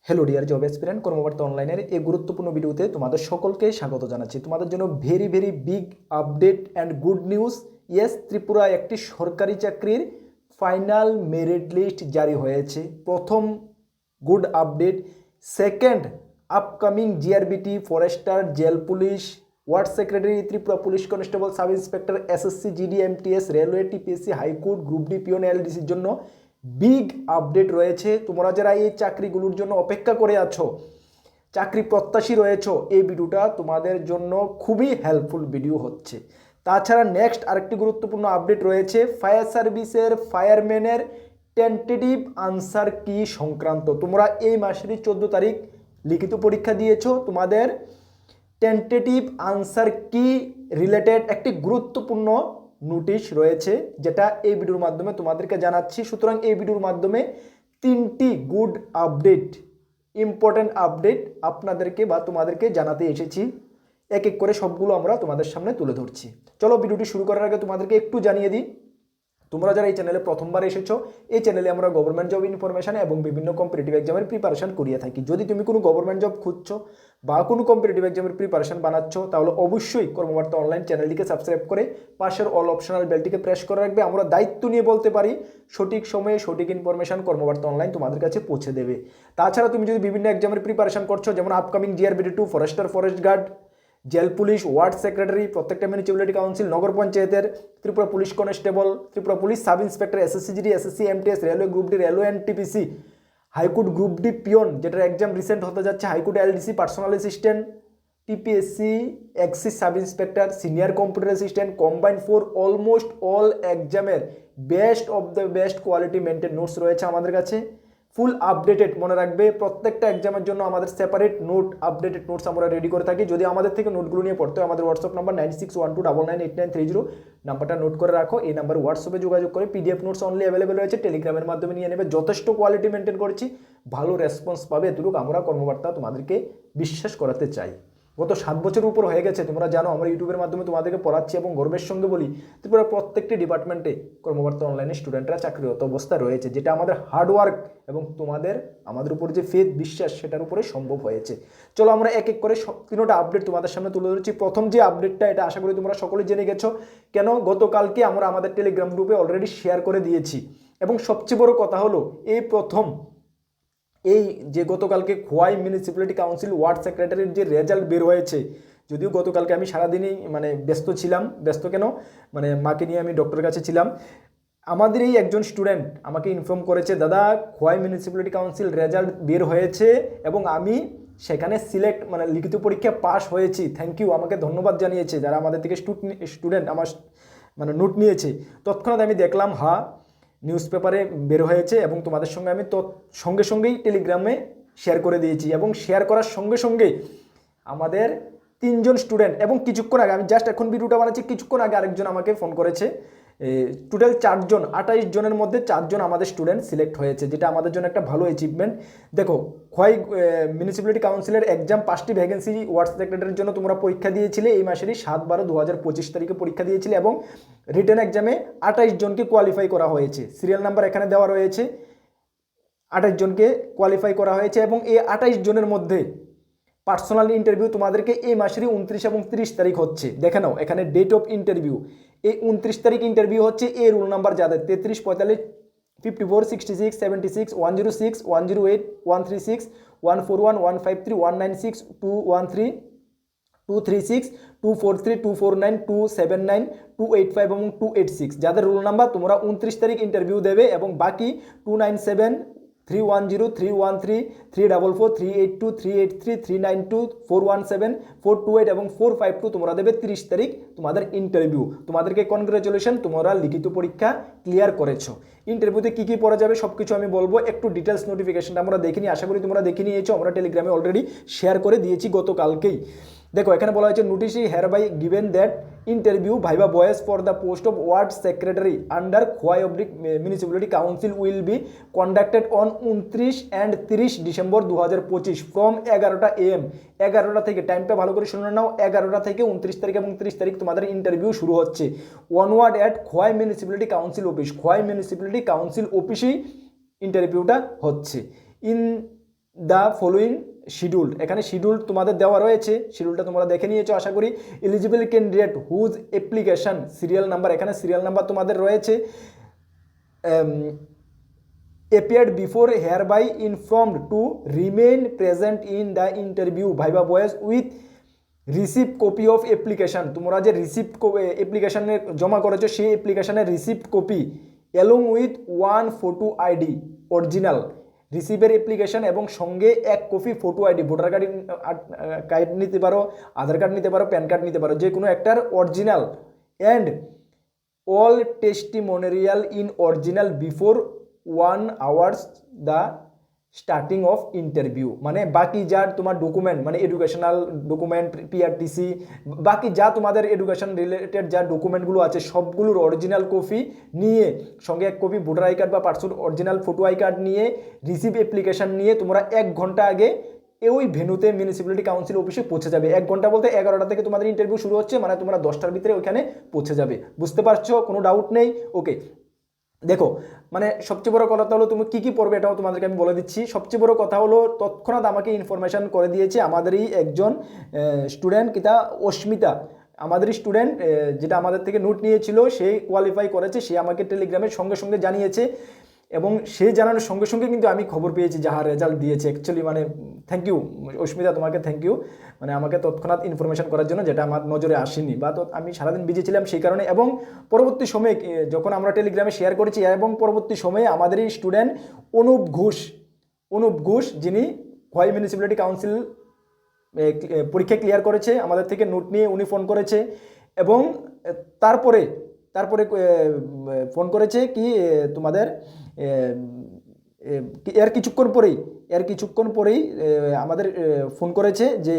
Hello dear job এক্সপিরিয়েন্ট কর্মকর্তা অনলাইনের এই গুরুত্বপূর্ণ ভিডিওতে তোমাদের সকলকে স্বাগত জানাচ্ছি। তোমাদের জন্য very very big update and good news. Yes, Tripura একটি সরকারি চাকরির ফাইনাল মেরিট লিস্ট জারি হয়েছে। প্রথম good update. Second, upcoming JRBT, forester, jail police, ward secretary, Tripura police constable, sub inspector, SSC, GD, MTS, railway, TPSC, high court, group D, peon, এলডিসির জন্য big update রয়েছে। তোমরা যারা এই চাকরিগুলোর জন্য অপেক্ষা করে আছো, চাকরি প্রত্যাশী রয়েছো, এই ভিডিওটা তোমাদের জন্য খুবই হেল্পফুল ভিডিও হচ্ছে। তাছাড়া নেক্সট আরেকটি গুরুত্বপূর্ণ আপডেট রয়েছে ফায়ার সার্ভিসের ফায়ারম্যানের টেন্টেটিভ আনসার কি সংক্রান্ত। তোমরা এই মাসেরই 14 তারিখ লিখিত পরীক্ষা দিয়েছো, তোমাদের টেন্টেটিভ আনসার কি রিলেটেড একটি গুরুত্বপূর্ণ নোটিশ রয়েছে, যেটা এই ভিডিওর মাধ্যমে তোমাদেরকে জানাচ্ছি। সুতরাং এই ভিডিওর মাধ্যমে তিনটি গুড আপডেট, ইম্পর্ট্যান্ট আপডেট আপনাদেরকে বা তোমাদেরকে জানাতে এসেছি। এক এক করে সবগুলো আমরা তোমাদের সামনে তুলে ধরছি। চলো ভিডিওটি শুরু করার আগে তোমাদেরকে একটু জানিয়ে দিই, তোমরা যারা এই চ্যানেলে প্রথমবার এসেছো, এই চ্যানেলে আমরা গভর্নমেন্ট জব ইনফরমেশন এবং বিভিন্ন কম্পিটিটিভ এক্সামের প্রিপারেশন করিয়ে থাকি। যদি তুমি কোনো গভর্নমেন্ট জব খুঁজছো বা কোনো কম্পিটিটিভ এক্সামের প্রিপারেশন বানাচ্ছো, তাহলে অবশ্যই কর্মবার্তা অনলাইন চ্যানেলটিকে সাবস্ক্রাইব করে পাশের অল অপশনাল বেলটিকে প্রেস করে রাখবে। আমরা দায়িত্ব নিয়ে বলতে পারি সঠিক সময়ে সঠিক ইনফরমেশন কর্মবার্তা অনলাইন তোমাদের কাছে পৌঁছে দেবে। তাছাড়া তুমি যদি বিভিন্ন এক্সামের প্রিপারেশন করছো, যেমন upcoming JRBT 2, forester, forest guard, jail police, ward secretary, প্রত্যেকটা মিউনিসিপ্যালিটি কাউন্সিল, নগর পঞ্চায়েতের, Tripura police constable, Tripura police sub inspector, SSC, GD, SSC, MTS, railway group D, railway NTPC, high court group D peon, যেটার এক্সাম রিসেন্ট হতে যাচ্ছে, high court LDC, personal assistant, TPSC, excise sub inspector, senior computer assistant, combined for almost all এক্সামের best of the best quality maintain notes রয়েছে আমাদের কাছে, ফুল updated. মনে রাখবে, প্রত্যেকটা এক্সামের জন্য আমাদের সেপারেট নোট, আপডেটেড নোটস আমরা রেডি করে থাকি। যদি আমাদের থেকে নোটগুলো নিয়ে পড়তে হয়, আমাদের হোয়াটসঅ্যাপ নাম্বার 9612998930 নাম্বারটা নোট করে রাখো। এই নাম্বারে হোয়াটসঅ্যাপে যোগাযোগ করে পিডিএফ নোটস অনলি অ্যাভেলেবেল রয়েছে, টেলিগ্রামের মাধ্যমে নিয়ে নেবে। যথেষ্ট কোয়ালিটি মেনটেন করেছি, ভালো রেসপন্স পাবে, এতটুকু আমরা কর্মকর্তা তোমাদেরকে বিশ্বাস করাতে চাই। গত 7 বছরের উপর হয়ে গেছে, তোমরা জানো আমরা ইউটিউবের মাধ্যমে তোমাদেরকে পড়াচ্ছি এবং গর্বের সঙ্গে বলি ত্রিপুরার প্রত্যেকটি ডিপার্টমেন্টে কর্মকর্তা অনলাইনে স্টুডেন্টরা চাকরিরত অবস্থা রয়েছে, যেটা আমাদের হার্ডওয়ার্ক এবং আমাদের উপর যে ফেথ, বিশ্বাস, সেটার উপরে সম্ভব হয়েছে। চলো আমরা এক এক করে তিনটা আপডেট তোমাদের সামনে তুলে ধরছি। প্রথম যে আপডেটটা, এটা আশা করি তোমরা সকলে জেনে গেছো, কেন গতকালকে আমরা আমাদের টেলিগ্রাম গ্রুপে অলরেডি শেয়ার করে দিয়েছি। এবং সবচেয়ে বড় কথা হলো, এই যে গতকালকে খোয়াই মিউনিসিপ্যালিটি কাউন্সিল ওয়ার্ড সেক্রেটারির যে রেজাল্ট বের হয়েছে, যদিও গতকালকে আমি সারাদিনই ব্যস্ত ছিলাম, ব্যস্ত কেন মাকে নিয়ে আমি ডক্টরের কাছে ছিলাম। আমাদের এই একজন স্টুডেন্ট আমাকে ইনফর্ম করেছে, দাদা খোয়াই মিউনিসিপ্যালিটি কাউন্সিল রেজাল্ট বের হয়েছে এবং আমি সেখানে সিলেক্ট লিখিত পরীক্ষা পাস হয়েছি। থ্যাংক ইউ, আমাকে ধন্যবাদ জানিয়েছে যারা আমাদের থেকে স্টুডেন্ট আমার নোট নিয়েছে। তৎক্ষণাৎ আমি দেখলাম নিউজ পেপারে বের হয়েছে এবং তোমাদের সঙ্গে আমি সঙ্গে সঙ্গেই টেলিগ্রামে শেয়ার করে দিয়েছি। এবং শেয়ার করার সঙ্গে সঙ্গে আমাদের 3 জন স্টুডেন্ট, এবং কিছুক্ষণ আগে, আমি জাস্ট এখন ভিডিওটা বানাচ্ছি, কিছুক্ষণ আগে আরেকজন আমাকে ফোন করেছে। টোটাল 4 জন, 28 জনের মধ্যে 4 জন আমাদের স্টুডেন্ট সিলেক্ট হয়েছে, যেটা আমাদের জন্য একটা ভালো অ্যাচিভমেন্ট। দেখো, খোয়াই মিউনিসিপ্যালিটি কাউন্সিলের এক্সাম 5টি ভ্যাকেন্সি ওয়ার্ড সেক্রেটারির জন্য তোমরা পরীক্ষা দিয়েছিলে, এই মাসেরই 7/12/2025 তারিখে পরীক্ষা দিয়েছিলে এবং রিটেন এক্সামে 28 জনকে কোয়ালিফাই করা হয়েছে। সিরিয়াল নাম্বার এখানে দেওয়া রয়েছে, 28 জনকে কোয়ালিফাই করা হয়েছে। এবং এই 28 জনের মধ্যে পার্সোনাল ইন্টারভিউ তোমাদেরকে এই মাসেরই 29 এবং 30 তারিখ হচ্ছে। দেখে নাও এখানে ডেট অফ ইন্টারভিউ, এই 29 তারিখ ইন্টারভিউ হচ্ছে। এই রোল নাম্বার যাদের 33, 45, 54, 66, 76, 106, 108, 136, 141, 153, 196, 213, 236, 243, 249, 279, 285 এবং 286 যাদের রোল নাম্বার, তোমরা 29 তারিখ ইন্টারভিউ দেবে। এবং বাকি 297, 310, 313, 344, 382, 383, 392, 417, 428 এবং 452 তোমরা দেবে 30 তারিখ তোমাদের ইন্টারভিউ। তোমাদেরকে কনগ্রাচুলেশন, তোমরা লিখিত পরীক্ষা ক্লিয়ার করেছো। ইন্টারভিউতে কী কী পড়া যাবে সব কিছু আমি বলবো। একটু ডিটেলস নোটিফিকেশনটা আমরা দেখিনি, আশা করি তোমরা দেখে নিয়েছো, আমরা টেলিগ্রামে অলরেডি শেয়ার করে দিয়েছি গতকালকেই। দেখো এখানে বলা হয়েছে, notice here by given that interview viva voice for the post of ward secretary under Khowai oblique municipality council will be conducted on 29 and 30 December 2025 from 11টা AM। 11টা থেকে, টাইমটা ভালো করে শুনে নাও, 11টা থেকে 29 তারিখ এবং 30 তারিখ তোমাদের ইন্টারভিউ শুরু হচ্ছে। Ward at Khowai municipality council office, Khowai municipality council অফিসেই ইন্টারভিউটা হচ্ছে। ইন দ্য ফলোইং শিডিউল, এখানে শিডিউল তোমাদের দেওয়া রয়েছে, শিডিউলটা তোমরা দেখে নিয়েছো আশা করি। Eligible candidate whose application serial number, এখানে সিরিয়াল নাম্বার তোমাদের রয়েছে। appeared before hereby informed to remain present in the interview viva voice with receipt copy of application, তোমরা যে রিসিপ্ট অ্যাপ্লিকেশানে জমা করেছো সেই অ্যাপ্লিকেশানের receipt copy along with one photo ID original, রিসিভের অ্যাপ্লিকেশান এবং সঙ্গে এক copy photo ID, voter card নিতে পারো, আধার কার্ড নিতে পারো, প্যান কার্ড নিতে পারো, যে কোনো একটার original, and all testimonial in original before 1 hours the starting of interview, মানে বাকি যা তোমার ডকুমেন্ট, মানে এডুকেশনাল ডকুমেন্ট, পিআরটিসি, বাকি যা তোমাদের এডুকেশন রিলেটেড যা ডকুমেন্টগুলো আছে সবগুলোর অরিজিনাল কপি নিয়ে, সঙ্গে এক কপি ভোটার আই কার্ড বা personal original photo I card নিয়ে, রিসিভ অ্যাপ্লিকেশান নিয়ে তোমরা 1 ঘন্টা আগে ওই ভেন্যুতে মিউনিসিপ্যালিটি কাউন্সিল অফিসে পৌঁছে যাবে। 1 ঘন্টা বলতে 11টা থেকে তোমাদের ইন্টারভিউ শুরু হচ্ছে, মানে তোমরা 10টার ভিতরে ওইখানে পৌঁছে যাবে। বুঝতে পারছো? কোনো ডাউট নেই? ওকে, দেখো মানে সবচেয়ে বড় কথা হলো তুমি কি পড়বে এটাও তোমাদেরকে আমি বলে দিচ্ছি। সবচেয়ে বড় কথা হলো তৎক্ষণাৎ আমাকে ইনফরমেশন করে দিয়েছে আমাদেরই একজন স্টুডেন্ট, কিতা অস্মিতা, আমাদেরই স্টুডেন্ট, যেটা আমাদের থেকে নোট নিয়েছিল, সে কোয়ালিফাই করেছে, সে আমাকে টেলিগ্রামের সঙ্গে সঙ্গে জানিয়েছে, এবং সে জানানোর সঙ্গে সঙ্গে কিন্তু আমি খবর পেয়েছি যাহা রেজাল্ট দিয়েছে। অ্যাকচুয়ালি মানে থ্যাংক ইউ অস্মিতা, তোমাকে থ্যাংক ইউ, মানে আমাকে তৎক্ষণাৎ ইনফরমেশন করার জন্য, যেটা আমার নজরে আসেনি, বা তো আমি সারাদিন বিজি ছিলাম সেই কারণে। এবং পরবর্তী সময়ে যখন আমরা টেলিগ্রামে শেয়ার করেছি, এবং পরবর্তী সময়ে আমাদেরই স্টুডেন্ট অনুপ ঘোষ, যিনি খোয়াই মিউনিসিপ্যালিটি কাউন্সিল পরীক্ষা ক্লিয়ার করেছে, আমাদের থেকে নোট নিয়ে উনি ফোন করেছে, এবং তারপরে ফোন করেছে কি তোমাদের এর কিছুক্ষণ পরেই আমাদের ফোন করেছে যে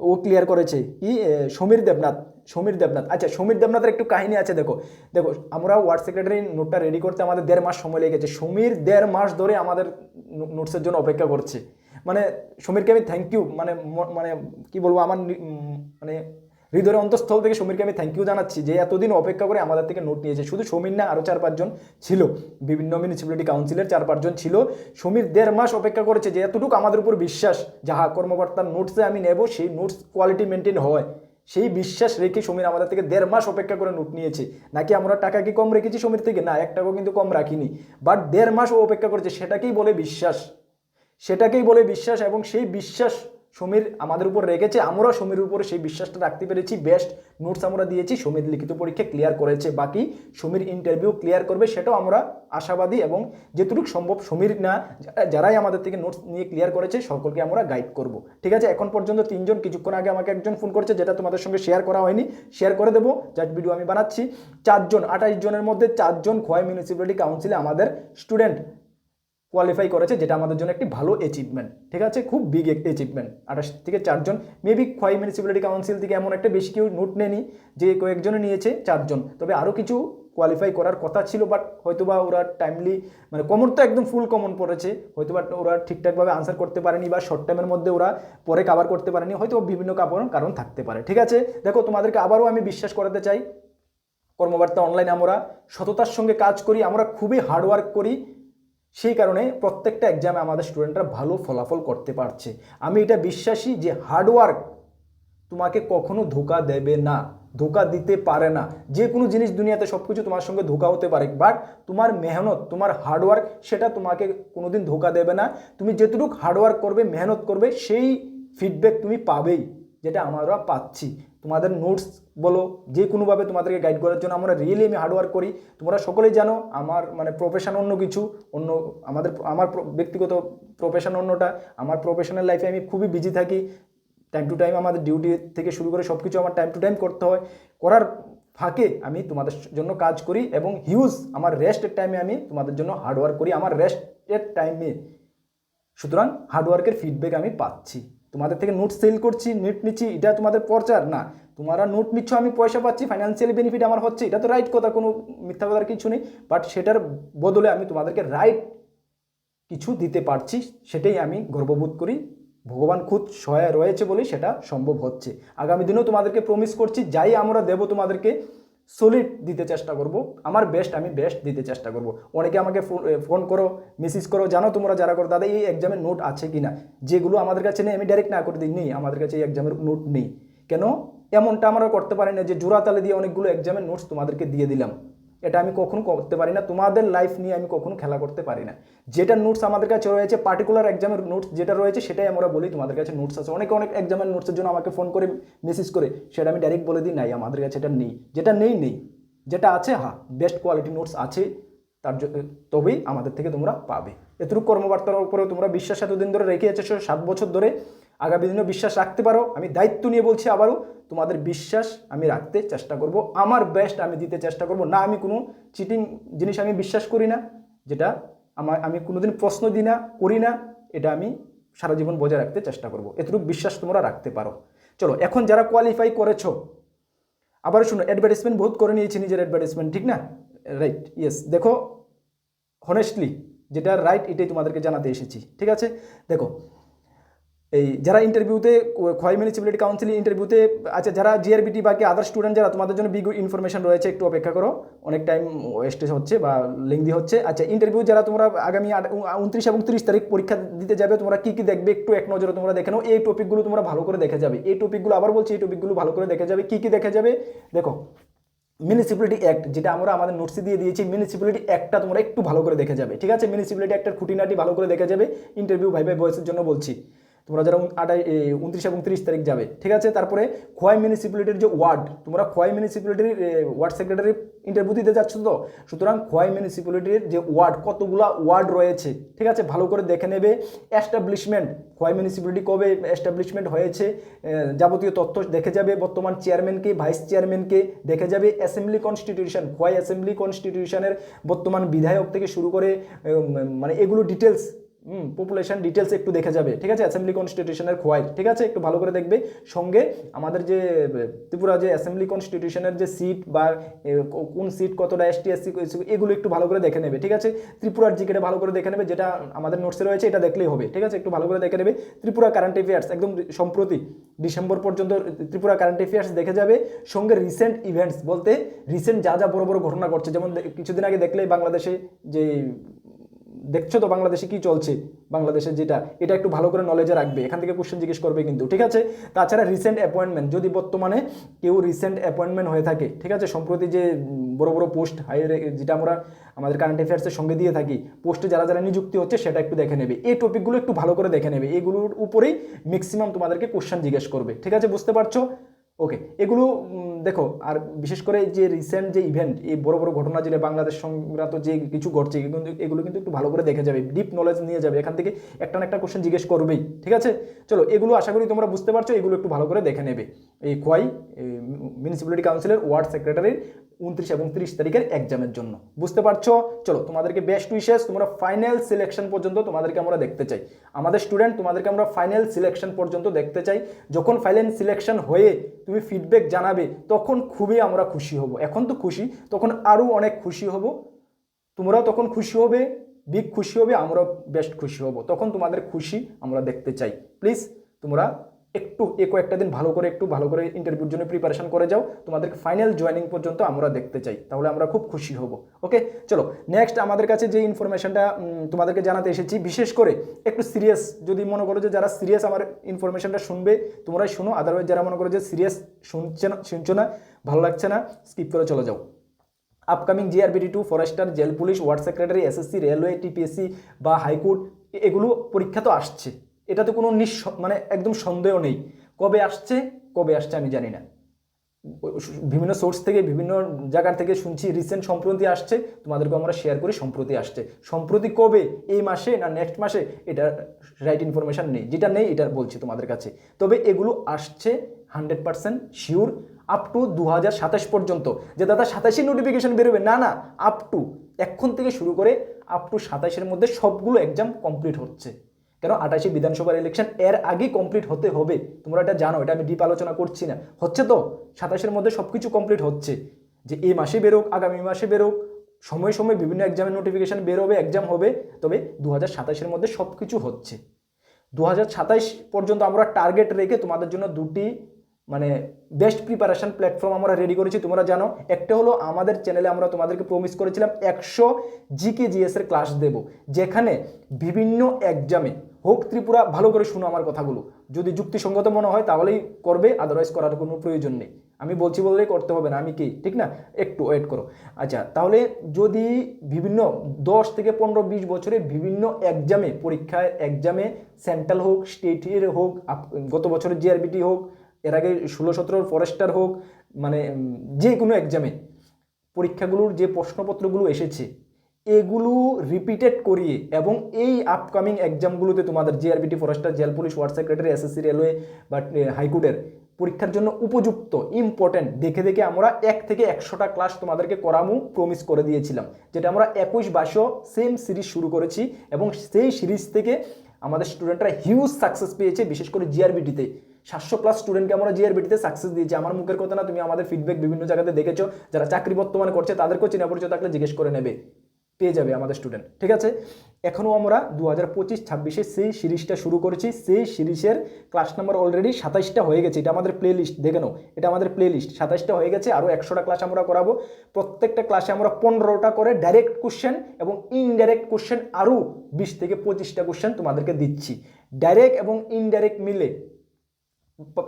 ও ক্লিয়ার করেছে কি সমীর দেবনাথ। আচ্ছা, সমীর দেবনাথের একটু কাহিনী আছে। দেখো আমরা ওয়ার্ড সেক্রেটারি নোটটা রেডি করতে আমাদের 1.5 মাস সময় লেগেছে। সমীর 1.5 মাস ধরে আমাদের নোটসের জন্য অপেক্ষা করছে। মানে সমীরকে আমি থ্যাংক ইউ, মানে কি বলবো, আমার মানে হৃদয়ের অন্তঃস্থল থেকে সমীরকে আমি থ্যাংক ইউ জানাচ্ছি যে এতদিন অপেক্ষা করে আমাদের থেকে নোট নিয়েছে। শুধু সমীর না, আরও 4-5 জন ছিল, বিভিন্ন মিউনিসিপ্যালিটি কাউন্সিলের 4-5 জন ছিল। সমীর 1.5 মাস অপেক্ষা করেছে, যে এতটুকু আমাদের উপর বিশ্বাস, যাহা কর্মকর্তার নোটসে আমি নেব সেই নোটস কোয়ালিটি মেনটেন হয়, সেই বিশ্বাস রেখে সমীর আমাদের থেকে 1.5 মাস অপেক্ষা করে নোট নিয়েছে। নাকি আমরা টাকা কি কম রেখেছি সমীর থেকে? না, 1 টাকাও কিন্তু কম রাখিনি, বাট 1.5 মাস ও অপেক্ষা করেছে। সেটাকেই বলে বিশ্বাস, এবং সেই বিশ্বাস সমীর আমাদের উপর রেখেছে, আমরা সমীর উপরে সেই বিশ্বাসটা রাখতে পেরেছি। বেস্ট নোটস আমরা দিয়েছি, সমীর লিখিত পরীক্ষা ক্লিয়ার করেছে, বাকি সমীর ইন্টারভিউ ক্লিয়ার করবে, সেটাও আমরা আশাবাদী। এবং যেটুকু সম্ভব সমীর না, যারাই আমাদের থেকে নোটস নিয়ে ক্লিয়ার করেছে সকলকে আমরা গাইড করব। ঠিক আছে, এখন পর্যন্ত 3 জন, কিছুক্ষণ আগে আমাকে একজন ফোন করেছে, যেটা তোমাদের সঙ্গে শেয়ার করা হয়নি, শেয়ার করে দেবো, জাস্ট ভিডিও আমি বানাচ্ছি। 4 জন, 28 জনের মধ্যে 4 জন খোয়াই মিউনিসিপ্যালিটি কাউন্সিলে আমাদের স্টুডেন্ট কোয়ালিফাই করেছে, যেটা আমাদের জন্য একটি ভালো অ্যাচিভমেন্ট। ঠিক আছে, খুব বিগ অ্যাচিভমেন্ট। 28 থেকে 4 জন, মেবি খোয়াই মিউনিসিপ্যালিটি কাউন্সিল থেকে এমন একটা বেশি কেউ নোট নেয়নি, যে কয়েকজনে নিয়েছে 4 জন। তবে আরও কিছু কোয়ালিফাই করার কথা ছিল, বাট হয়তোবা ওরা টাইমলি, মানে কমন তো একদম ফুল কমন পড়েছে, হয়তোবা ওরা ঠিকঠাকভাবে আনসার করতে পারেনি, বা শর্ট টাইমের মধ্যে ওরা পরে কভার করতে পারেনি, হয়তো বিভিন্ন কারণ থাকতে পারে। ঠিক আছে, দেখো তোমাদেরকে আবারও আমি বিশ্বাস করাতে চাই, কর্মবার্তা অনলাইন আমরা সততার সঙ্গে কাজ করি, আমরা খুবই হার্ডওয়ার্ক করি, সেই কারণে প্রত্যেকটা এক্সামে আমাদের স্টুডেন্টরা ভালো ফলাফল করতে পারছে। আমি এটা বিশ্বাসী যে হার্ডওয়ার্ক তোমাকে কখনো ধোকা দেবে না, ধোকা দিতে পারে না। যে কোনো জিনিস দুনিয়াতে সব কিছু তোমার সঙ্গে ধোকা হতে পারে, বাট তোমার মেহনত, তোমার হার্ডওয়ার্ক, সেটা তোমাকে কোনোদিন ধোকা দেবে না। তুমি যেটুকু হার্ডওয়ার্ক করবে, মেহনত করবে, সেই ফিডব্যাক তুমি পাবেই, যেটা আমরা পাচ্ছি। তোমাদের নোটস বলো, যে কোনোভাবে তোমাদেরকে গাইড করার জন্য আমরা রিয়েলি আমি হার্ডওয়ার্ক করি। তোমরা সকলেই জানো আমার মানে প্রফেশন অন্য কিছু, আমার ব্যক্তিগত প্রফেশন অন্যটা। আমার প্রফেশনাল লাইফে আমি খুবই বিজি থাকি, টাইম টু টাইম আমাদের ডিউটি থেকে শুরু করে সব কিছু আমার টাইম টু টাইম করতে হয়। করার ফাঁকে আমি তোমাদের জন্য কাজ করি, এবং হিউজ আমার রেস্টের টাইমে আমি তোমাদের জন্য হার্ডওয়ার্ক করি, আমার রেস্টের টাইমে। সুতরাং হার্ডওয়ার্কের ফিডব্যাক আমি পাচ্ছি। তোমাদের থেকে নোট সেল করছি, নেট নিচ্ছি, এটা তোমাদের প্রচার না। তোমরা নোট নিচ্ছ, আমি পয়সা পাচ্ছি, ফাইন্যান্সিয়ালি বেনিফিট আমার হচ্ছে, এটা তো রাইট কথা, কোনো মিথ্যা কথার কিছু নেই। বাট সেটার বদলে আমি তোমাদেরকে রাইট কিছু দিতে পারছি, সেটাই আমি গর্ববোধ করি। ভগবান খুদ সহায় রয়েছে বলেই সেটা সম্ভব হচ্ছে। আগামী দিনেও তোমাদেরকে প্রমিস করছি, যাই আমরা দেবো তোমাদেরকে, সলিড দিতে চেষ্টা করব, আমার বেস্ট আমি বেস্ট দিতে চেষ্টা করব। অনেকে আমাকে ফোন করো, মেসেজ করো, জানো তোমরা যারা করো, দাদা এই এক্সামের নোট আছে কিনা, যেগুলো আমাদের কাছে নেই, আমি ডাইরেক্ট না করে দিই, নেই আমাদের কাছে এই এক্সামের নোট নেই। কেন এমনটা আমরা করতে পারি না যে জোড়া তালে দিয়ে অনেকগুলো এক্সামের নোটস তোমাদেরকে দিয়ে দিলাম, এটা আমি কখনো করতে পারি না। তোমাদের লাইফ নিয়ে আমি কখনো খেলা করতে পারি না। যেটা নোটস আমাদের কাছে রয়েছে, পার্টিকুলার এক্সামের নোটস যেটা রয়েছে সেটাই আমরা বলি তোমাদের কাছে নোটস আছে। অনেক এক্সামের নোটসের জন্য আমাকে ফোন করে মেসেজ করে, সেটা আমি ডাইরেক্ট বলে দিই নাই আমাদের কাছে এটা নেই। যেটা নেই, যেটা আছে হ্যাঁ বেস্ট কোয়ালিটি নোটস আছে, তবেই আমাদের থেকে তোমরা পাবে। এতটুকু কর্মবার্তার উপরে তোমরা বিশ্বাস এতদিন ধরে রেখে আছো, 7 বছর ধরে, আগামী দিনেও বিশ্বাস রাখতে পারো। আমি দায়িত্ব নিয়ে বলছি আবারও, তোমাদের বিশ্বাস আমি রাখতে চেষ্টা করব, আমার বেস্ট আমি দিতে চেষ্টা করব। না আমি কোনো চিটিং জিনিস আমি বিশ্বাস করি না, যেটা আমি কোনোদিন প্রশ্ন দিই না, করি না, এটা আমি সারা জীবন বজায় রাখতে চেষ্টা করব। এতটুকু বিশ্বাস তোমরা রাখতে পারো। চলো এখন যারা কোয়ালিফাই করেছো, আবার শুনো, অ্যাডভার্টাইজমেন্ট বহুত করে নিয়েছি, নিজের অ্যাডভার্টাইজমেন্ট, ঠিক না? Right, yes. দেখো হনেস্টলি যেটা রাইট এটাই তোমাদেরকে জানাতে এসেছি, ঠিক আছে? দেখো এই যারা ইন্টারভিউতে খোয়াই মিউনিসিপ্যালিটি কাউন্সিল ইন্টারভিউতে, আচ্ছা যারা জিআরবিটি বাকি আদার স্টুডেন্ট যারা, তোমাদের জন্য বিগ ইনফরমেশন রয়েছে, একটু অপেক্ষা করো, অনেক টাইম ওয়েস্টেজ হচ্ছে বা লেংদি হচ্ছে। আচ্ছা ইন্টারভিউ যারা তোমরা আগামী 29 এবং 30 তারিখ পরীক্ষা দিতে যাবে, তোমরা কী কী দেখবে একটু এক নজরে তোমরা দেখে নাও। এই টপিকগুলো তোমরা ভালো করে দেখে যাবে, এই টপিকগুলো আবার বলছি, এই টপিকগুলো ভালো করে দেখে যাবে। কী কী দেখে যাবে দেখো, মিউনিসিপ্যালিটি অ্যাক্ট যেটা আমরা আমাদের নোটসে দিয়ে দিয়েছি, মিউনিসিপ্যালিটি অ্যাক্টটা তোমরা একটু ভালো করে দেখে যাবে, ঠিক আছে? মিউনিসিপ্যালিটি অ্যাক্টের খুঁটিনাটি ভালো করে দেখে যাবে, ইন্টারভিউ ভাই ভয়েসের জন্য বলছি, তোমরা যারা 29 এবং 30 তারিখ যাবে, ঠিক আছে? তারপরে খোয়াই মিউনিসিপ্যালিটির যে ওয়ার্ড, তোমরা খোয়াই মিউনিসিপ্যালিটির ওয়ার্ড সেক্রেটারি ইন্টারভিউ দিতে যাচ্ছ, তো সুতরাং খোয়াই মিউনিসিপ্যালিটির যে ওয়ার্ড, কতগুলা ওয়ার্ড রয়েছে, ঠিক আছে? ভালো করে দেখে নেবে। এস্টাবলিশমেন্ট, খোয়াই মিউনিসিপ্যালিটি কবে এস্টাবলিশমেন্ট হয়েছে, যাবতীয় তথ্য দেখে যাবে। বর্তমান চেয়ারম্যানকে, ভাইস চেয়ারম্যানকে দেখে যাবে। অ্যাসেম্বলি কনস্টিটিউশন, খোয়াই অ্যাসেম্বলি কনস্টিটিউশনের বর্তমান বিধায়ক থেকে শুরু করে মানে এগুলো ডিটেলস, পপুলেশন ডিটেলস একটু দেখে যাবে, ঠিক আছে? অ্যাসেম্বলি কনস্টিটিউশনের খোয়াই, ঠিক আছে? একটু ভালো করে দেখবে। সঙ্গে আমাদের যে ত্রিপুরা যে অ্যাসেম্বলি কনস্টিটিউশনের যে সিট বা কোন সিট কতটা এসটি এসসি, এগুলো একটু ভালো করে দেখে নেবে, ঠিক আছে? ত্রিপুরার জিকেটা ভালো করে দেখে নেবে, যেটা আমাদের নোটসে রয়েছে এটা দেখলেই হবে, ঠিক আছে? একটু ভালো করে দেখে নেবে। ত্রিপুরা কারেন্ট অ্যাফেয়ার্স একদম সম্প্রতি ডিসেম্বর পর্যন্ত ত্রিপুরা কারেন্ট অ্যাফেয়ার্স দেখে যাবে। সঙ্গে রিসেন্ট ইভেন্টস বলতে রিসেন্ট যা যা বড় বড় ঘটনা ঘটছে, যেমন কিছুদিন আগে দেখলে বাংলাদেশে যে দেখছো তো বাংলাদেশে কি চলছে, বাংলাদেশের যেটা, এটা একটু ভালো করে নলেজে রাখবে, এখান থেকে কোশ্চেন জিজ্ঞেস করবে কিন্তু, ঠিক আছে? তাছাড়া রিসেন্ট অ্যাপয়েন্টমেন্ট, যদি বর্তমানে কেউ রিসেন্ট অ্যাপয়েন্টমেন্ট হয়ে থাকে, ঠিক আছে? সম্প্রতি যে বড় বড় পোস্ট হায়ার, যেটা আমরা আমাদের কারেন্ট অ্যাফেয়ার্সের সঙ্গে দিয়ে থাকি, পোস্টে যারা যারা নিযুক্তি হচ্ছে সেটা একটু দেখে নেবে। এই টপিকগুলো একটু ভালো করে দেখে নেবে, এগুলোর উপরেই ম্যাক্সিমাম তোমাদেরকে কোশ্চেন জিজ্ঞেস করবে, ঠিক আছে? বুঝতে পারছো? ওকে, এগুলো দেখো। আর বিশেষ করে যে রিসেন্ট যে ইভেন্ট, এই বড় বড় ঘটনা যেটা বাংলাদেশ সংক্রান্ত যে কিছু ঘটছে, এগুলো কিন্তু একটু ভালো করে দেখে যাবে, ডিপ নলেজ নিয়ে যাবে, এখান থেকে একটা না একটা কোশ্চেন জিজ্ঞেস করবেই, ঠিক আছে? চলো এগুলো আশা করি তোমরা বুঝতে পারছো, এগুলো একটু ভালো করে দেখে নেবে। এই খোয়াই মিউনিসিপ্যালিটি কাউন্সিলের ওয়ার্ড সেক্রেটারির 29 এবং 30 তারিখের এক্সামের জন্য, বুঝতে পারছো? চলো তোমাদেরকে বেস্ট উইশেস, তোমরা ফাইনাল সিলেকশন পর্যন্ত তোমাদেরকে আমরা দেখতে চাই, আমাদের স্টুডেন্ট, তোমাদেরকে আমরা ফাইনাল সিলেকশন পর্যন্ত দেখতে চাই। যখন ফাইনাল সিলেকশন হয়ে তুমি ফিডব্যাক জানাবে, তখন খুবই আমরা খুশি হব। এখন তো খুশি, তখন আরও অনেক খুশি হব, তোমরাও তখন খুশি হবে, বিগ খুশি হবে, আমরাও বেস্ট খুশি হব। তখন তোমাদের খুশি আমরা দেখতে চাই। প্লিজ তোমরা একটু কয়েকটা দিন ভালো করে ইন্টারভিউর জন্য প্রিপারেশন করে যাও, তোমাদেরকে ফাইনাল জয়েনিং পর্যন্ত আমরা দেখতে চাই, তাহলে আমরা খুব খুশি হব। ওকে, চলো নেক্সট আমাদের কাছে যে ইনফরমেশনটা তোমাদেরকে জানাতে এসেছি, বিশেষ করে একটু সিরিয়াস, যদি মনে করো যে যারা সিরিয়াস আমার ইনফরমেশনটা শুনবে তোমরাই শুনো, আদারওয়াইজ যারা মনে করো যে সিরিয়াস শুনছো না, ভালো লাগছে না, স্কিপ করে চলে যাও। Upcoming JRBT two, forester, jail police, ward secretary, SSC, railway, TPSC বা হাইকোর্ট, এগুলো পরীক্ষা তো আসছে, এটাতে কোনো মানে একদম সন্দেহ নেই। কবে আসছে আমি জানি না, বিভিন্ন সোর্স থেকে বিভিন্ন জায়গার থেকে শুনছি রিসেন্ট সম্প্রতি আসছে, তোমাদেরকে আমরা শেয়ার করি সম্প্রতি আসছে। সম্প্রতি কবে, এই মাসে না নেক্সট মাসে, এটা রাইট ইনফরমেশন নেই, যেটা নেই এটা বলছি তোমাদের কাছে। তবে এগুলো আসছে 100% শিওর, আপ টু 2027 পর্যন্ত। যে দাদা 27 নোটিফিকেশন বেরোবে, না, আপ টু এখন থেকে শুরু করে আপ টু 27-এর মধ্যে সবগুলো এক্সাম কমপ্লিট হচ্ছে। কেন 28 বিধানসভার ইলেকশন এর আগেই কমপ্লিট হতে হবে, তোমরা এটা জানো, এটা আমি ডিপ আলোচনা করছি না, হচ্ছে তো 27-এর মধ্যে সব কিছু কমপ্লিট হচ্ছে। যে এই মাসে বেরোক, আগামী মাসে বেরোক, সময় সময় বিভিন্ন এক্সামের নোটিফিকেশান বেরোবে, এক্সাম হবে, তবে 2027-এর মধ্যে সব কিছু হচ্ছে। 2027 পর্যন্ত আমরা টার্গেট রেখে তোমাদের জন্য 2টি মানে বেস্ট প্রিপারেশন প্ল্যাটফর্ম আমরা রেডি করেছি, তোমরা জানো। একটা হলো আমাদের চ্যানেলে আমরা তোমাদেরকে প্রমিস করেছিলাম 100 জিকে জিএস এর ক্লাস দেব, যেখানে বিভিন্ন এক্সামে হোক ত্রিপুরা, ভালো করে শুনো আমার কথাগুলো, যদি যুক্তিসঙ্গত মনে হয় তাহলেই করবে, আদারওয়াইজ করার কোনো প্রয়োজন নেই। আমি বলছি বললেই করতে হবে না, আমি কি ঠিক না, একটু ওয়েট করো। আচ্ছা, তাহলে যদি বিভিন্ন 10 থেকে 15-20 বছরে বিভিন্ন এক্সামে, পরীক্ষায় এক্সামে, সেন্ট্রাল হোক, স্টেটের হোক, গত বছরের জিআরবিটি হোক, এর আগে 16-17 ফরেস্টার হোক, মানে যে কোনো এক্সামে পরীক্ষাগুলোর যে প্রশ্নপত্রগুলো এসেছে এগুলো রিপিটেড করিয়ে, এবং এই আপকামিং এক্সামগুলোতে তোমাদের JRBT, forester, jail police, ward secretary, SSC, railway বা হাইকোর্টের পরীক্ষার জন্য উপযুক্ত ইম্পর্টেন্ট দেখে দেখে আমরা 1 থেকে 100টা ক্লাস তোমাদেরকে করামু প্রমিস করে দিয়েছিলাম, যেটা আমরা 21-22 সেম সিরিজ শুরু করেছি, এবং সেই সিরিজ থেকে আমাদের স্টুডেন্টরা হিউজ সাকসেস পেয়েছে। বিশেষ করে জিআরবিটিতে 700+ স্টুডেন্টকে আমরা জিআরবিটিতে সাকসেস দিয়েছি। আমার মুখের কথা না, তুমি আমাদের ফিডব্যাক বিভিন্ন জায়গাতে দেখেছো, যারা চাকরি বর্তমানে করছে তাদেরকেও চেনা পরিচয় থাকলে জিজ্ঞেস করে নেবে, পেয়ে যাবে আমাদের স্টুডেন্ট, ঠিক আছে। এখনও আমরা 2025-26-এ সেই সিরিজটা শুরু করেছি। সেই সিরিজের ক্লাস নাম্বার অলরেডি 27টা হয়ে গেছে, এটা আমাদের প্লে লিস্ট, দেখে নাও, এটা আমাদের প্লে লিস্ট 27টা হয়ে গেছে। আরও 100টা ক্লাস আমরা করাবো। প্রত্যেকটা ক্লাসে আমরা 15টা করে ডাইরেক্ট কোশ্চেন এবং ইনডাইরেক্ট কোশ্চেন আরও 20 থেকে 25টা কোশ্চেন তোমাদেরকে দিচ্ছি। ডাইরেক্ট এবং ইনডাইরেক্ট মিলে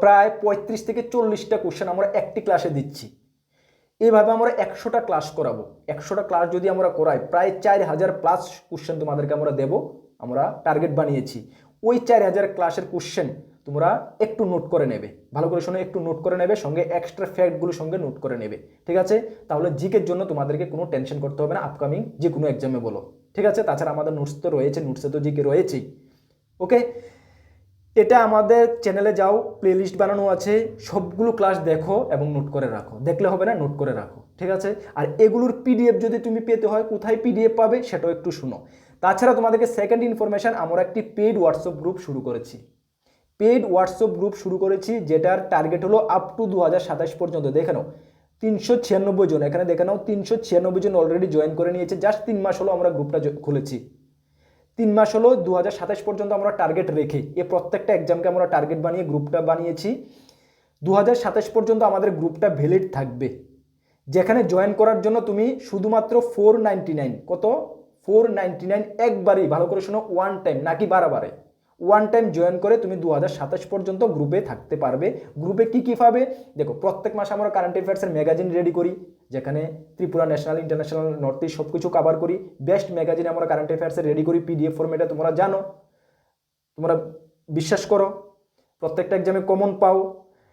প্রায় 35 থেকে 40টা কোশ্চেন আমরা একটি ক্লাসে দিচ্ছি। এইভাবে আমরা 100টা ক্লাস করাবো। 100টা ক্লাস যদি আমরা করাই, প্রায় 4000+ কোশ্চেন তোমাদেরকে আমরা দেবো, আমরা টার্গেট বানিয়েছি। ওই 4000 ক্লাসের কোশ্চেন তোমরা একটু নোট করে নেবে, ভালো করে শোনো, একটু নোট করে নেবে, সঙ্গে এক্সট্রা ফ্যাক্টগুলো সঙ্গে নোট করে নেবে, ঠিক আছে। তাহলে জিকের জন্য তোমাদেরকে কোনো টেনশন করতে হবে না, আপকামিং যে কোনো এক্সামে বলো, ঠিক আছে। তাছাড়া আমাদের নোটস তো রয়েছে, নোটসে তো জিকে রয়েছেই, ওকে। এটা আমাদের চ্যানেলে যাও, প্লেলিস্ট বানানো আছে, সবগুলো ক্লাস দেখো এবং নোট করে রাখো। দেখলে হবে না, নোট করে রাখো, ঠিক আছে। আর এগুলোর পিডিএফ যদি তুমি পেতে হয়, কোথায় পিডিএফ পাবে সেটাও একটু শুনো। তাছাড়া তোমাদেরকে সেকেন্ড ইনফরমেশন, আমরা একটি পেইড হোয়াটসঅ্যাপ গ্রুপ শুরু করেছি। পেইড হোয়াটসঅ্যাপ গ্রুপ শুরু করেছি, যেটার টার্গেট হলো আপ টু 2027 পর্যন্ত। দেখে নাও 396 জন, এখানে দেখে নাও 396 জন অলরেডি জয়েন করে নিয়েছে। জাস্ট 3 মাস হলো আমরা গ্রুপটা খুলেছি, 3 মাস হলো 2027 পর্যন্ত আমরা টার্গেট রেখে এ প্রত্যেকটা এক্সামকে আমরা টার্গেট বানিয়ে গ্রুপটা বানিয়েছি। 2027 পর্যন্ত আমাদের গ্রুপটা ভ্যালিড থাকবে, যেখানে জয়েন করার জন্য তুমি শুধুমাত্র 499, কত 499 একবারই, ভালো করে শোনো, ওয়ান টাইম, নাকি বারে ওয়ান টাইম জয়েন করে তুমি 2027 পর্যন্ত গ্রুপে থাকতে পারবে। গ্রুপে কি কি পাবে দেখো, প্রত্যেক মাসে আমরা কারেন্ট অ্যাফেয়ার্সের ম্যাগাজিন রেডি করি, যেখানে Tripura, national, international, north east সব কিছু কভার করি। বেস্ট ম্যাগাজিন আমরা কারেন্ট অ্যাফেয়ার্সের রেডি করি পিডিএফ ফরম্যাটে, তোমরা জানো, তোমরা বিশ্বাস করো, প্রত্যেকটা এক্সামে কমন পাও।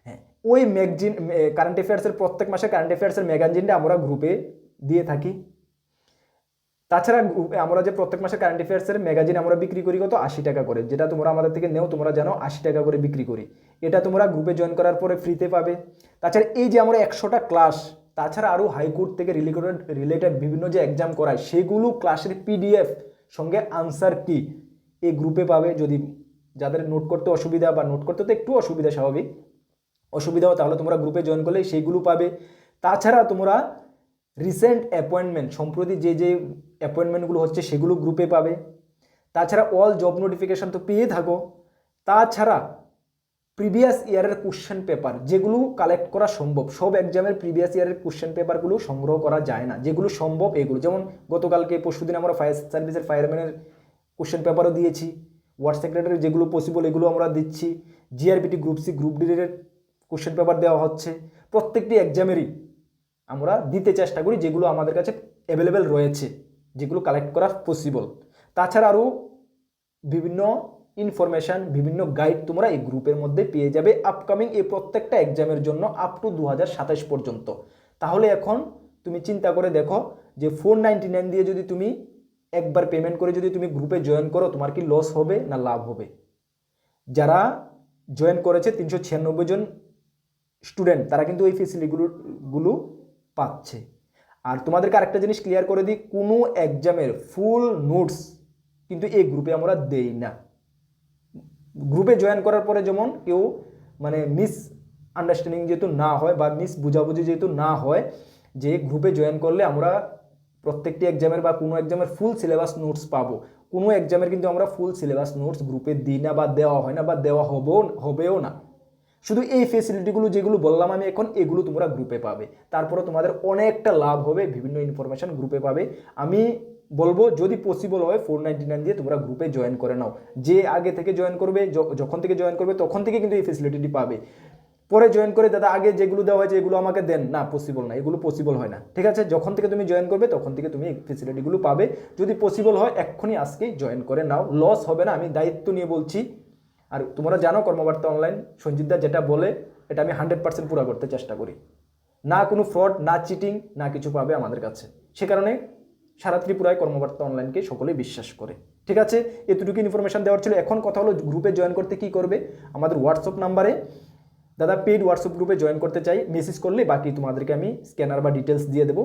হ্যাঁ, ওই ম্যাগাজিন, কারেন্ট অ্যাফেয়ার্সের প্রত্যেক মাসে কারেন্ট অ্যাফেয়ার্সের ম্যাগাজিনটা আমরা গ্রুপে দিয়ে থাকি। তাছাড়া আমরা যে প্রত্যেক মাসে কারেন্ট অ্যাফেয়ার্সের ম্যাগাজিন আমরা বিক্রি করি কত, 80 টাকা করে, যেটা তোমরা আমাদের থেকে নেও, তোমরা জানো 80 টাকা করে বিক্রি করি। এটা তোমরা গ্রুপে জয়েন করার পরে ফ্রিতে পাবে। তাছাড়া এই যে আমরা 100টা ক্লাস, তাছাড়া আরও হাইকোর্ট থেকে রিলেটেড বিভিন্ন যে এক্সাম করায় সেগুলো ক্লাসের পিডিএফ সঙ্গে আনসার কি এই গ্রুপে পাবে। যদি যাদের নোট করতে অসুবিধা, বা নোট করতে তো একটু অসুবিধা স্বাভাবিক, অসুবিধাও, তাহলে তোমরা গ্রুপে জয়েন করলে সেইগুলো পাবে। তাছাড়া তোমরা রিসেন্ট অ্যাপয়েন্টমেন্ট, সম্প্রতি যে যে অ্যাপয়েন্টমেন্টগুলো হচ্ছে সেগুলো গ্রুপে পাবে। তাছাড়া অল জব নোটিফিকেশান তো পেয়ে থাকো। তাছাড়া প্রিভিয়াস ইয়ারের কোশ্চেন পেপার যেগুলো কালেক্ট করা সম্ভব, সব এক্সামের প্রিভিয়াস ইয়ারের কোশ্চেন পেপারগুলো সংগ্রহ করা যায় না, যেগুলো সম্ভব এগুলো, যেমন গতকালকে পরশুদিন আমরা ফায়ার সার্ভিসের ফায়ারম্যানের কোশ্চেন পেপারও দিয়েছি, ওয়ার্ড সেক্রেটারি যেগুলো পসিবল এগুলো আমরা দিচ্ছি, জিআরবিটি, গ্রুপ সি, গ্রুপ ডির কোশ্চেন পেপার দেওয়া হচ্ছে। প্রত্যেকটি এক্সামেরই আমরা দিতে চেষ্টা করি যেগুলো আমাদের কাছে অ্যাভেলেবেল রয়েছে, যেগুলো কালেক্ট করা পসিবল। তাছাড়া আরও বিভিন্ন ইনফরমেশান, বিভিন্ন গাইড তোমরা এই গ্রুপের মধ্যে পেয়ে যাবে আপকামিং এই প্রত্যেকটা এক্সামের জন্য আপ টু 2027 পর্যন্ত। তাহলে এখন তুমি চিন্তা করে দেখো যে 499 দিয়ে যদি তুমি একবার পেমেন্ট করে যদি তুমি গ্রুপে জয়েন করো, তোমার কি লস হবে না লাভ হবে? যারা জয়েন করেছে 396 জন স্টুডেন্ট, তারা কিন্তু এই ফেসিলিটিগুলো পাচ্ছে। আর তোমাদেরকে আরেকটা জিনিস ক্লিয়ার করে দিই, কোনো এক্সামের ফুল নোটস কিন্তু এই গ্রুপে আমরা দেই না। গ্রুপে জয়েন করার পরে যেমন কেউ মানে মিস আন্ডারস্ট্যান্ডিং যেহেতু না হয়, বা মিস বুঝাবুঝি যেহেতু না হয়, যে গ্রুপে জয়েন করলে আমরা প্রত্যেকটি এক্সামের বা কোনো এক্সামের ফুল সিলেবাস নোটস পাবো, কোনো এক্সামের কিন্তু আমরা ফুল সিলেবাস নোটস গ্রুপে দিই না, বা দেওয়া হয় না, বা দেওয়া হবেও না। শুধু এই ফেসিলিটিগুলো যেগুলো বললাম আমি এখন, এগুলো তোমরা গ্রুপে পাবে। তারপরে তোমাদের অনেকটা লাভ হবে, বিভিন্ন ইনফরমেশান গ্রুপে পাবে। আমি বলবো যদি পসিবল হয় 499 দিয়ে তোমরা গ্রুপে জয়েন করে নাও। যে আগে থেকে জয়েন করবে, যখন থেকে জয়েন করবে তখন থেকে কিন্তু এই ফেসিলিটিটি পাবে। পরে জয়েন করে দাদা আগে যেগুলো দেওয়া হয়েছে এগুলো আমাকে দেন, না, পসিবল না, এগুলো পসিবল হয় না। ঠিক আছে, যখন থেকে তুমি জয়েন করবে তখন থেকে তুমি এই ফেসিলিটিগুলো পাবে। যদি পসিবল হয় এক্ষুনি আজকেই জয়েন করে নাও, লস হবে না, আমি দায়িত্ব নিয়ে বলছি। আর তোমরা জানো কর্মবার্তা অনলাইন সঞ্জিতদা যেটা বলে এটা আমি 100% পুরো করতে চেষ্টা করি। না কোনো ফ্রড, না চিটিং, না কিছু পাবে আমাদের কাছে। সে কারণে সারা ত্রিপুরায় কর্মবার্তা অনলাইনকে সকলেই বিশ্বাস করে। ঠিক আছে, এতটুকু ইনফরমেশন দেওয়ার ছিল। এখন কথা হলো গ্রুপে জয়েন করতে কি করবে। আমাদের হোয়াটসঅ্যাপ নাম্বারে দাদা পেইড হোয়াটসঅ্যাপ গ্রুপে জয়েন করতে চাই মেসেজ করলে বাকি তোমাদেরকে আমি স্ক্যানার বা ডিটেলস দিয়ে দেবো,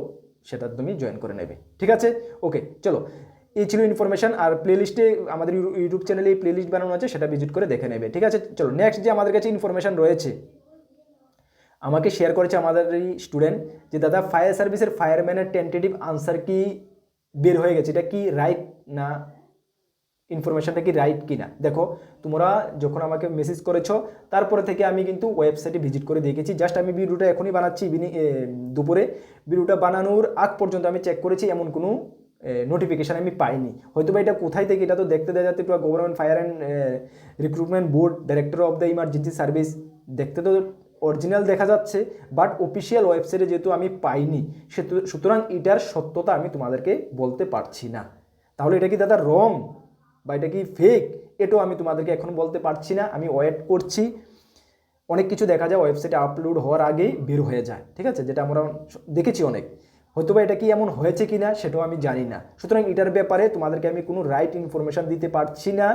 সেটা তুমি জয়েন করে নেবে। ঠিক আছে, ওকে, চলো, এই ছিল ইনফরমেশন। আর প্লেলিস্টে আমাদের ইউটিউব চ্যানেলে এই প্লেলিস্ট বানানো আছে, সেটা ভিজিট করে দেখে নেবে। ঠিক আছে, চলো নেক্সট যে আমাদের কাছে ইনফরমেশন রয়েছে, আমাকে শেয়ার করেছে আমাদের এই স্টুডেন্ট যে দাদা ফায়ার সার্ভিসের ফায়ারম্যানের টেন্টেটিভ আনসার কি বের হয়ে গেছে, এটা কি রাইট না, ইনফরমেশনটা কি রাইট কি না। দেখো তোমরা যখন আমাকে মেসেজ করেছো তারপরে থেকে আমি কিন্তু ওয়েবসাইটে ভিজিট করে দেখেছি। জাস্ট আমি ভিডিওটা এখনই বানাচ্ছি, দুপুরে ভিডিওটা বানানোর আগ পর্যন্ত আমি চেক করেছি, এমন কোনো নোটিফিকেশান আমি পাইনি। হয়তো বা এটা কোথায় থেকে, এটা তো দেখতে দেওয়া যাতে পুরো government fire and recruitment board, director of the emergency service, দেখতে তো অরিজিনাল দেখা যাচ্ছে, বাট অফিসিয়াল ওয়েবসাইটে যেহেতু আমি পাইনি, সুতরাং এটার সত্যতা আমি তোমাদেরকে বলতে পারছি না। তাহলে এটা কি দাদা রং বা এটা কি ফেক, এটাও আমি তোমাদেরকে এখন বলতে পারছি না। আমি ওয়েট করছি। অনেক কিছু দেখা যায় ওয়েবসাইটে আপলোড হওয়ার আগেই বের হয়ে যায়। ঠিক আছে, যেটা আমরা দেখেছি অনেক। হয়তো বা এটা কি এমন হয়েছে কি না সেটাও আমি জানি না। সুতরাং এটার ব্যাপারে তোমাদেরকে আমি কোনো রাইট ইনফরমেশান দিতে পারছি না।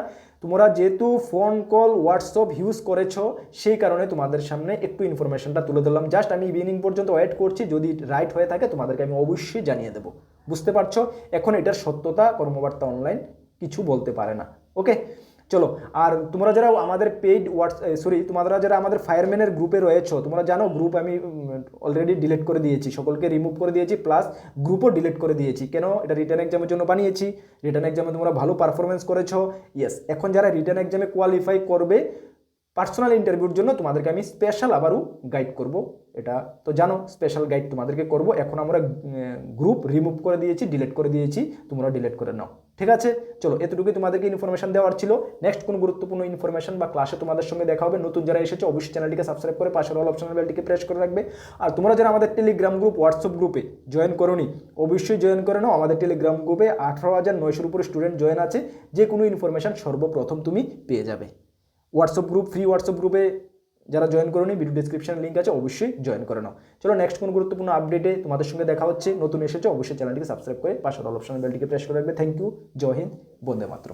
তোমরা যেহেতু ফোন কল হোয়াটসঅ্যাপ ইউজ করেছো, সেই কারণে তোমাদের সামনে একটু ইনফরমেশনটা তুলে ধরলাম। জাস্ট আমি ইভিনিং পর্যন্ত ওয়েট করছি, যদি রাইট হয়ে থাকে তোমাদেরকে আমি অবশ্যই জানিয়ে দেবো। বুঝতে পারছো, এখন এটার সত্যতা কর্মবার্তা অনলাইন কিছু বলতে পারে না। ওকে, চলো। আর তোমরা যারা আমাদের পেইড তোমরা যারা আমাদের ফায়ারম্যানের গ্রুপে রয়েছো, তোমরা জানো গ্রুপ আমি অলরেডি ডিলিট করে দিয়েছি, সকলকে রিমুভ করে দিয়েছি, প্লাস গ্রুপও ডিলিট করে দিয়েছি। কেন? এটা রিটার্ন এক্সামের জন্য বানিয়েছি। রিটার্ন এক্সামে তোমরা ভালো পারফরমেন্স করেছো, ইয়েস। এখন যারা রিটার্ন এক্সামে কোয়ালিফাই করবে পার্সোনাল ইন্টারভিউর জন্য তোমাদেরকে আমি স্পেশাল আবারও গাইড করব, এটা তো জানো, স্পেশাল গাইড তোমাদেরকে করব। এখন আমরা গ্রুপ রিমুভ করে দিয়েছি, ডিলিট করে দিয়েছি, তোমরা ডিলিট করে নাও। ঠিক আছে, চলো, এতটুকুই তোমাদেরকে ইনফরমেশন দেওয়ার ছিল। নেক্সট কোনো গুরুত্বপূর্ণ ইনফরমেশন বা ক্লাসে তোমাদের সঙ্গে দেখা হবে। নতুন যারা এসেছে অবশ্যই চ্যানেলটিকে সাবস্ক্রাইব করে পাশের অল অপশনাল বেলটিকে প্রেস করে রাখবে। আর তোমরা যারা আমাদের টেলিগ্রাম গ্রুপ, হোয়াটসঅ্যাপ গ্রুপে জয়েন করোনি, অবশ্যই জয়েন করে নাও। আমাদের টেলিগ্রাম গ্রুপে 18,900-র উপরে স্টুডেন্ট জয়েন আছে। যে কোনো ইনফরমেশন সর্বপ্রথম তুমি পেয়ে যাবে। হোয়াটসঅ্যাপ গ্রুপ, ফ্রি হোয়াটসঅ্যাপ গ্রুপে যারা জয়েন করোনি, ভিডিও ডিসক্রিপশনে লিঙ্ক আছে, অবশ্যই জয়েন করে নাও। চলো, নেক্সট কোন গুরুত্বপূর্ণ আপডেটে তোমাদের সঙ্গে দেখা হচ্ছে। নতুন এসেছে অবশ্যই চ্যানেলটিকে সাবস্ক্রাইব করে পাশের অল অপশনাল বেলটিকে প্রেস করে রাখবে। থ্যাংক ইউ, জয় হিন্দ, বন্দে মাতরম।